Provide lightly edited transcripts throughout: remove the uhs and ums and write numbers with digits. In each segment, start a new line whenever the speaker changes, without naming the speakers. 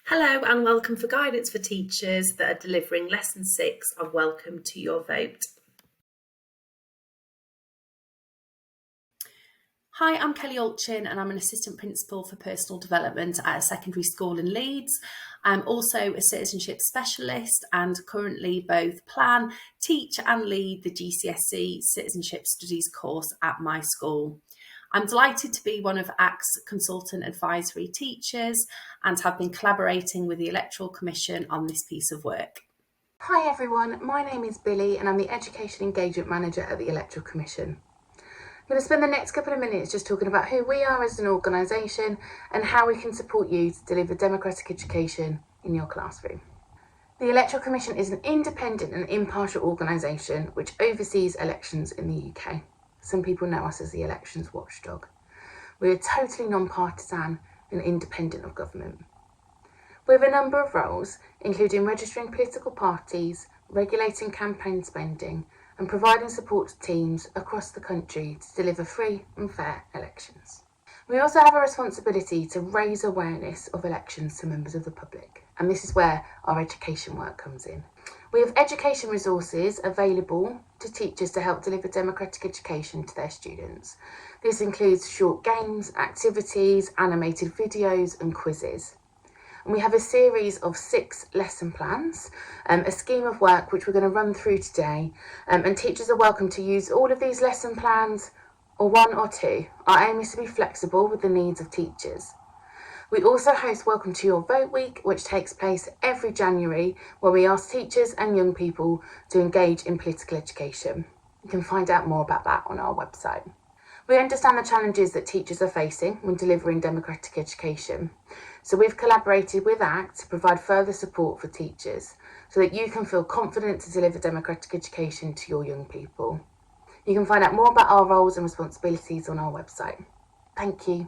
Hello and welcome for guidance for teachers that are delivering Lesson 6 of Welcome to Your Vote.
Hi, I'm Kelly Altchin and I'm an Assistant Principal for Personal Development at a secondary school in Leeds. I'm also a Citizenship Specialist and currently both plan, teach and lead the GCSE Citizenship Studies course at my school. I'm delighted to be one of ACT's Consultant Advisory Teachers and have been collaborating with the Electoral Commission on this piece of work.
Hi everyone, my name is Billy and I'm the Education Engagement Manager at the Electoral Commission. I'm going to spend the next couple of minutes just talking about who we are as an organisation and how we can support you to deliver democratic education in your classroom. The Electoral Commission is an independent and impartial organisation which oversees elections in the UK. Some people know us as the elections watchdog. We are totally non-partisan and independent of government. We have a number of roles, including registering political parties, regulating campaign spending, and providing support to teams across the country to deliver free and fair elections. We also have a responsibility to raise awareness of elections to members of the public, and this is where our education work comes in. We have education resources available to teachers to help deliver democratic education to their students. This includes short games, activities, animated videos and quizzes. And we have a series of 6 lesson plans, a scheme of work which we're going to run through today, and teachers are welcome to use all of these lesson plans or 1 or 2. Our aim is to be flexible with the needs of teachers. We also host Welcome to Your Vote Week, which takes place every January, where we ask teachers and young people to engage in political education. You can find out more about that on our website. We understand the challenges that teachers are facing when delivering democratic education. So we've collaborated with ACT to provide further support for teachers so that you can feel confident to deliver democratic education to your young people. You can find out more about our roles and responsibilities on our website. Thank you.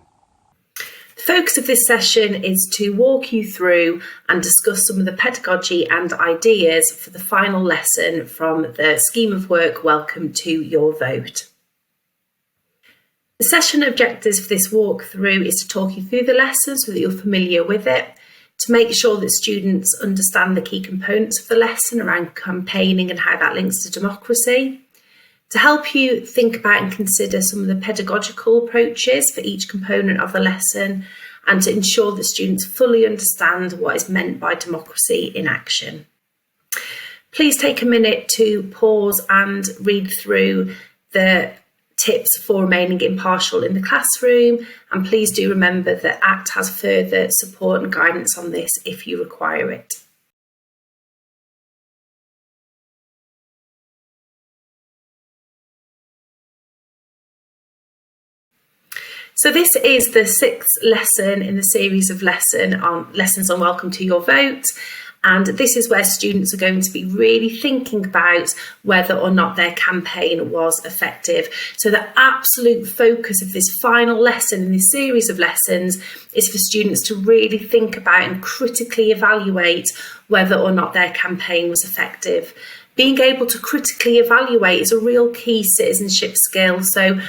The focus of this session is to walk you through and discuss some of the pedagogy and ideas for the final lesson from the scheme of work Welcome to Your Vote. The session objectives for this walkthrough is to talk you through the lesson so that you're familiar with it, to make sure that students understand the key components of the lesson around campaigning and how that links to democracy, to help you think about and consider some of the pedagogical approaches for each component of the lesson, and to ensure that students fully understand what is meant by democracy in action. Please take a minute to pause and read through the tips for remaining impartial in the classroom, and please do remember that ACT has further support and guidance on this if you require it. So this is the 6th lesson in the series of lessons on Welcome to Your Vote. And this is where students are going to be really thinking about whether or not their campaign was effective. So the absolute focus of this final lesson in this series of lessons is for students to really think about and critically evaluate whether or not their campaign was effective. Being able to critically evaluate is a real key citizenship skill. So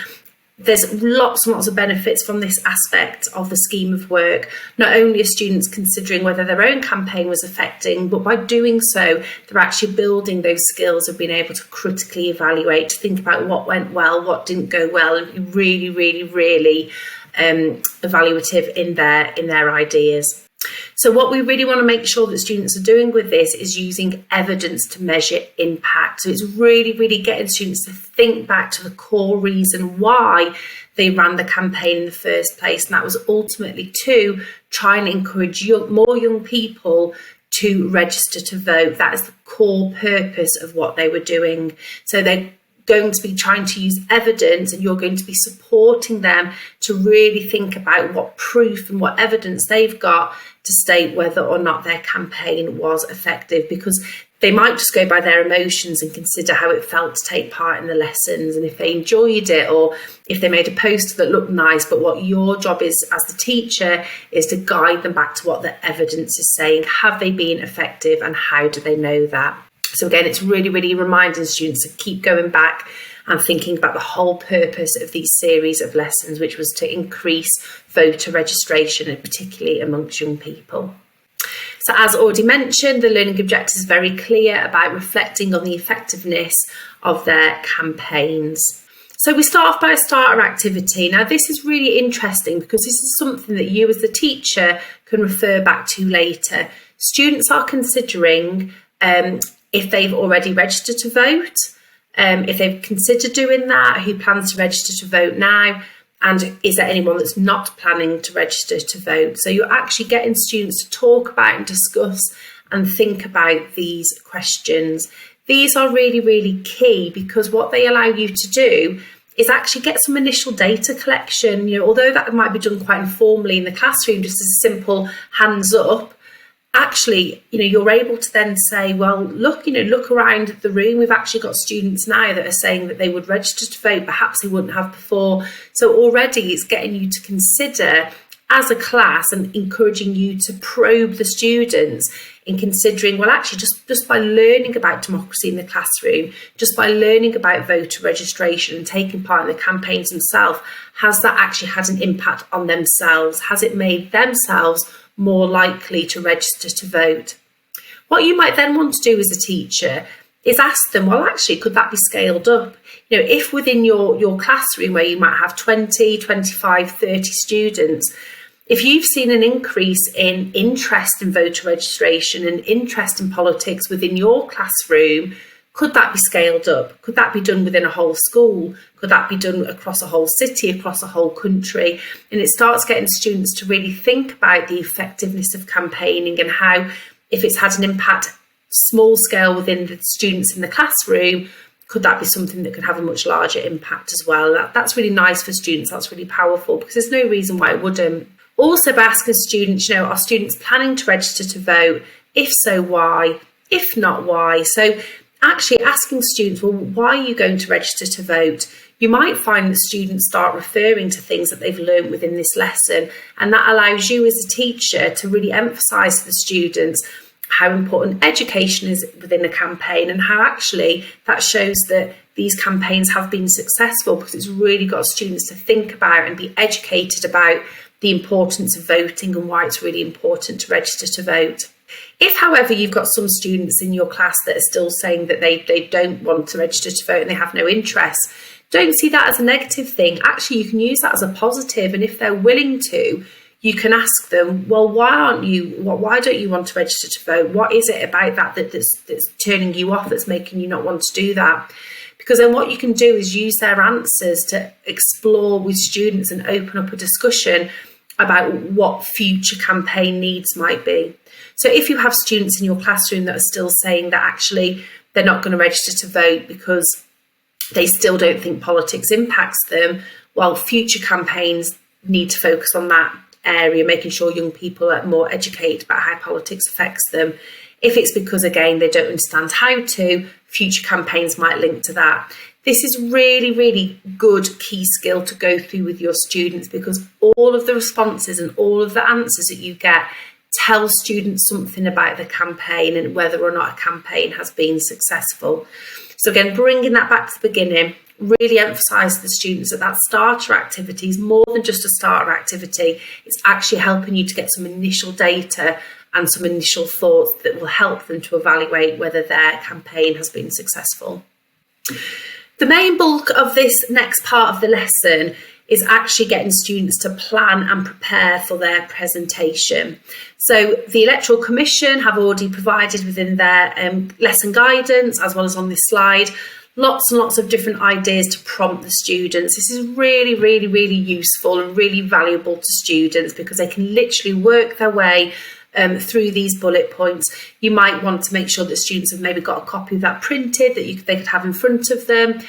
there's lots and lots of benefits from this aspect of the scheme of work. Not only are students considering whether their own campaign was effective, but by doing so, they're actually building those skills of being able to critically evaluate, to think about what went well, what didn't go well, and be really evaluative in their ideas. So what we really want to make sure that students are doing with this is using evidence to measure impact. So it's really getting students to think back to the core reason why they ran the campaign in the first place. And that was ultimately to try and encourage more young people to register to vote. That is the core purpose of what they were doing. So they're going to be trying to use evidence, and you're going to be supporting them to really think about what proof and what evidence they've got to state whether or not their campaign was effective, because they might just go by their emotions and consider how it felt to take part in the lessons and if they enjoyed it, or if they made a poster that looked nice. But what your job is as the teacher is to guide them back to what the evidence is saying. Have they been effective, and how do they know that? So again, it's really reminding students to keep going back and thinking about the whole purpose of these series of lessons, which was to increase voter registration, and particularly amongst young people. So as already mentioned, the learning objectives is very clear about reflecting on the effectiveness of their campaigns. So we start off by a starter activity. Now this is really interesting because this is something that you as the teacher can refer back to later. Students are considering if they've already registered to vote, if they've considered doing that, who plans to register to vote now, and is there anyone that's not planning to register to vote? So you're actually getting students to talk about and discuss and think about these questions. These are really, really key because what they allow you to do is actually get some initial data collection. You know, although that might be done quite informally in the classroom, just as a simple hands up, actually, you know, you're able to then say, well, look around the room. We've actually got students now that are saying that they would register to vote, perhaps they wouldn't have before. So already it's getting you to consider as a class and encouraging you to probe the students in considering, well, actually, just by learning about democracy in the classroom, just by learning about voter registration and taking part in the campaigns themselves, has that actually had an impact on themselves? Has it made themselves more likely to register to vote? What you might then want to do as a teacher is ask them, well, actually, could that be scaled up? You know, if within your classroom where you might have 20, 25, 30 students, if you've seen an increase in interest in voter registration and interest in politics within your classroom, could that be scaled up? Could that be done within a whole school? Could that be done across a whole city, across a whole country? And it starts getting students to really think about the effectiveness of campaigning and how, if it's had an impact small scale within the students in the classroom, could that be something that could have a much larger impact as well? That's really nice for students. That's really powerful because there's no reason why it wouldn't. Also by asking students, you know, are students planning to register to vote? If so, why? If not, why? So actually asking students, well, why are you going to register to vote? You might find that students start referring to things that they've learned within this lesson, and that allows you as a teacher to really emphasise to the students how important education is within a campaign and how actually that shows that these campaigns have been successful because it's really got students to think about and be educated about the importance of voting and why it's really important to register to vote. If, however, you've got some students in your class that are still saying that they don't want to register to vote and they have no interest, don't see that as a negative thing. Actually, you can use that as a positive, and if they're willing to, you can ask them, well, why don't you want to register to vote? What is it about that's turning you off, that's making you not want to do that? Because then what you can do is use their answers to explore with students and open up a discussion about what future campaign needs might be. So if you have students in your classroom that are still saying that actually they're not going to register to vote because they still don't think politics impacts them, well, future campaigns need to focus on that area, making sure young people are more educated about how politics affects them. If it's because, again, they don't understand how to, future campaigns might link to that. This is really, really good key skill to go through with your students because all of the responses and all of the answers that you get tell students something about the campaign and whether or not a campaign has been successful. So again, bringing that back to the beginning, really emphasise to the students that starter activity is more than just a starter activity. It's actually helping you to get some initial data and some initial thoughts that will help them to evaluate whether their campaign has been successful. The main bulk of this next part of the lesson is actually getting students to plan and prepare for their presentation. So the Electoral Commission have already provided within their lesson guidance, as well as on this slide, lots and lots of different ideas to prompt the students. This is really, really, really useful and really valuable to students because they can literally work their way through these bullet points. You might want to make sure that students have maybe got a copy of that printed that they could have in front of them.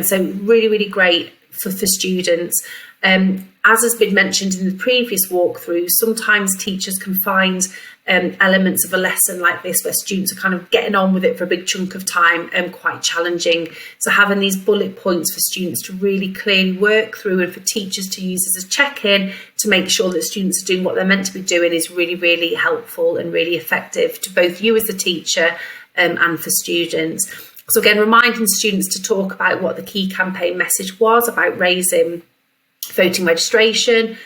So really, really great for students. As has been mentioned in the previous walkthrough, sometimes teachers can find elements of a lesson like this where students are kind of getting on with it for a big chunk of time quite challenging. So having these bullet points for students to really clearly work through and for teachers to use as a check-in to make sure that students are doing what they're meant to be doing is really, really helpful and really effective to both you as a teacher and for students. So again, reminding students to talk about what the key campaign message was about raising voting registration,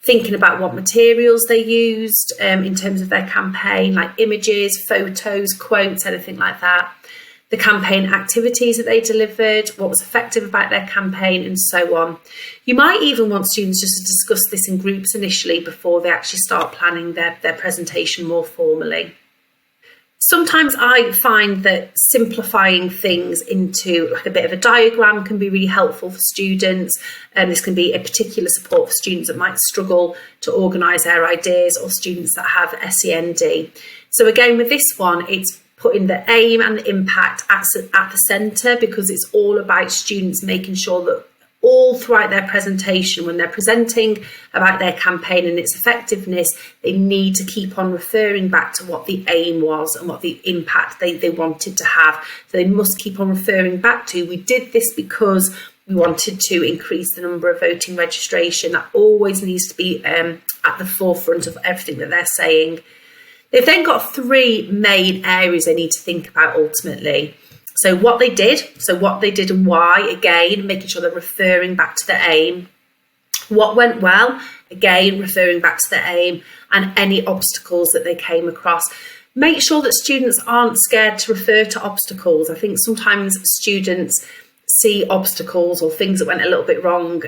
thinking about what materials they used in terms of their campaign, like images, photos, quotes, anything like that. The campaign activities that they delivered, what was effective about their campaign, and so on. You might even want students just to discuss this in groups initially before they actually start planning their presentation more formally. Sometimes I find that simplifying things into like a bit of a diagram can be really helpful for students, and this can be a particular support for students that might struggle to organise their ideas, or students that have SEND. So again, with this one, it's putting the aim and the impact at the centre, because it's all about students making sure that all throughout their presentation, when they're presenting about their campaign and its effectiveness, they need to keep on referring back to what the aim was and what the impact they wanted to have. So they must keep on referring back to, we did this because we wanted to increase the number of voting registration. That always needs to be at the forefront of everything that they're saying. They've then got three main areas they need to think about ultimately. So what they did and why, again, making sure they're referring back to the aim. What went well, again, referring back to the aim, and any obstacles that they came across. Make sure that students aren't scared to refer to obstacles. I think sometimes students see obstacles or things that went a little bit wrong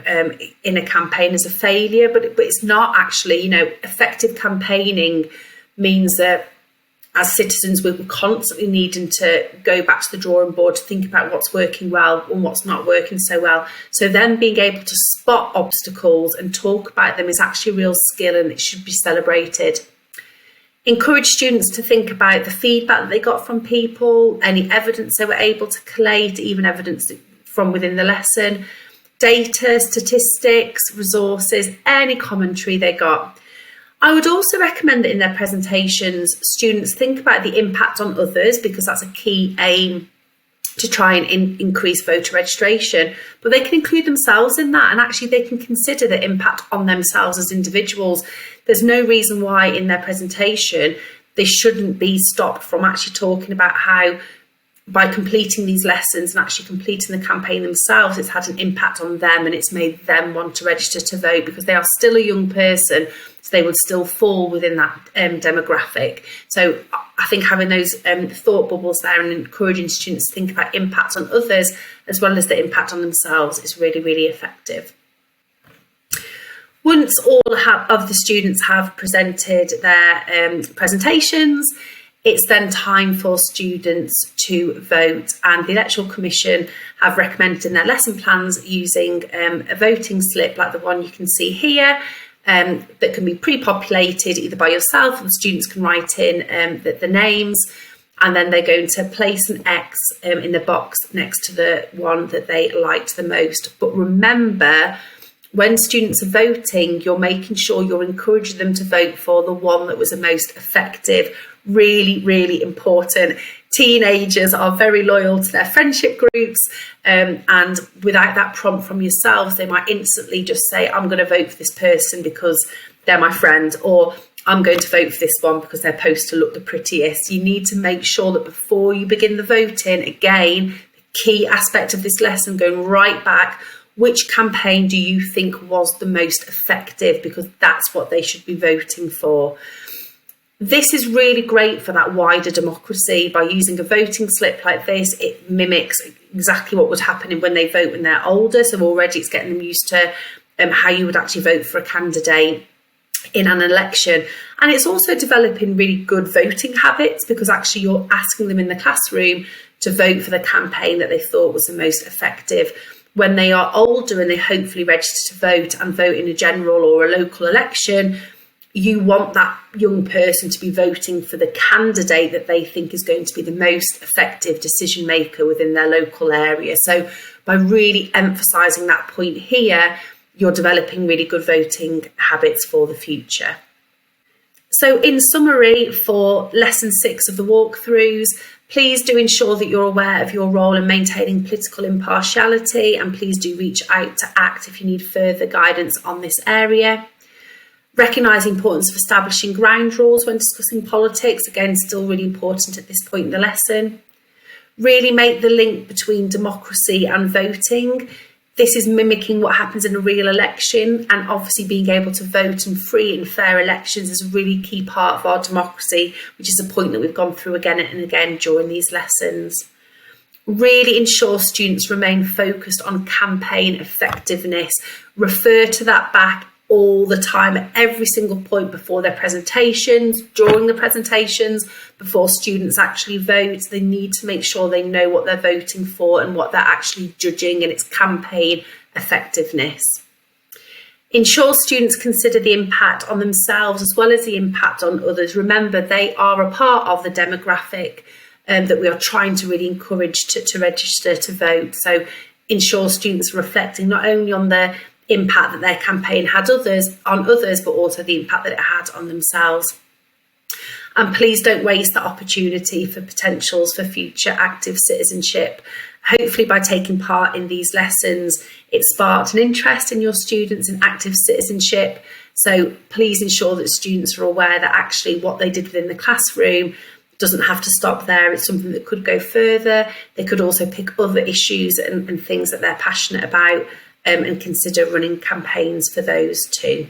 in a campaign as a failure, but it's not actually. Effective campaigning means that as citizens, we're constantly needing to go back to the drawing board to think about what's working well and what's not working so well. So then being able to spot obstacles and talk about them is actually a real skill, and it should be celebrated. Encourage students to think about the feedback that they got from people, any evidence they were able to collate, even evidence from within the lesson, data, statistics, resources, any commentary they got. I would also recommend that in their presentations, students think about the impact on others, because that's a key aim to try and increase voter registration, but they can include themselves in that, and actually they can consider the impact on themselves as individuals. There's no reason why in their presentation they shouldn't be stopped from actually talking about how by completing these lessons and actually completing the campaign themselves, it's had an impact on them and it's made them want to register to vote, because they are still a young person, so they would still fall within that demographic. So I think having those thought bubbles there and encouraging students to think about impact on others as well as the impact on themselves is really, really effective. Once all of the students have presented their presentations, it's then time for students to vote, and the Electoral Commission have recommended in their lesson plans using a voting slip like the one you can see here, that can be pre-populated either by yourself, or the students can write in the names, and then they're going to place an X in the box next to the one that they liked the most. But remember, when students are voting, you're making sure you're encouraging them to vote for the one that was the most effective. Really, really important. Teenagers are very loyal to their friendship groups, and without that prompt from yourselves, they might instantly just say, I'm going to vote for this person because they're my friend, or I'm going to vote for this one because their poster looked the prettiest. You need to make sure that before you begin the voting, again, the key aspect of this lesson, going right back, which campaign do you think was the most effective? Because that's what they should be voting for. This is really great for that wider democracy. By using a voting slip like this, it mimics exactly what would happen when they vote when they're older. So already it's getting them used to how you would actually vote for a candidate in an election. And it's also developing really good voting habits, because actually you're asking them in the classroom to vote for the campaign that they thought was the most effective. When they are older and they hopefully register to vote and vote in a general or a local election, you want that young person to be voting for the candidate that they think is going to be the most effective decision maker within their local area. So by really emphasising that point here, you're developing really good voting habits for the future. So in summary, for lesson 6 of the walkthroughs, please do ensure that you're aware of your role in maintaining political impartiality, and please do reach out to ACT if you need further guidance on this area. Recognise the importance of establishing ground rules when discussing politics, again, still really important at this point in the lesson. Really make the link between democracy and voting. This is mimicking what happens in a real election, and obviously being able to vote in free and fair elections is a really key part of our democracy, which is a point that we've gone through again and again during these lessons. Really ensure students remain focused on campaign effectiveness. Refer to that back all the time at every single point before their presentations, during the presentations, before students actually vote. They need to make sure they know what they're voting for and what they're actually judging, and it's campaign effectiveness. Ensure students consider the impact on themselves as well as the impact on others. Remember, they are a part of the demographic that we are trying to really encourage to register to vote. So ensure students are reflecting not only on the impact that their campaign had on others, but also the impact that it had on themselves. And please don't waste the opportunity for potentials for future active citizenship. Hopefully by taking part in these lessons, it sparked an interest in your students in active citizenship. So please ensure that students are aware that actually what they did within the classroom doesn't have to stop there. It's something that could go further. They could also pick other issues and things that they're passionate about, and consider running campaigns for those too.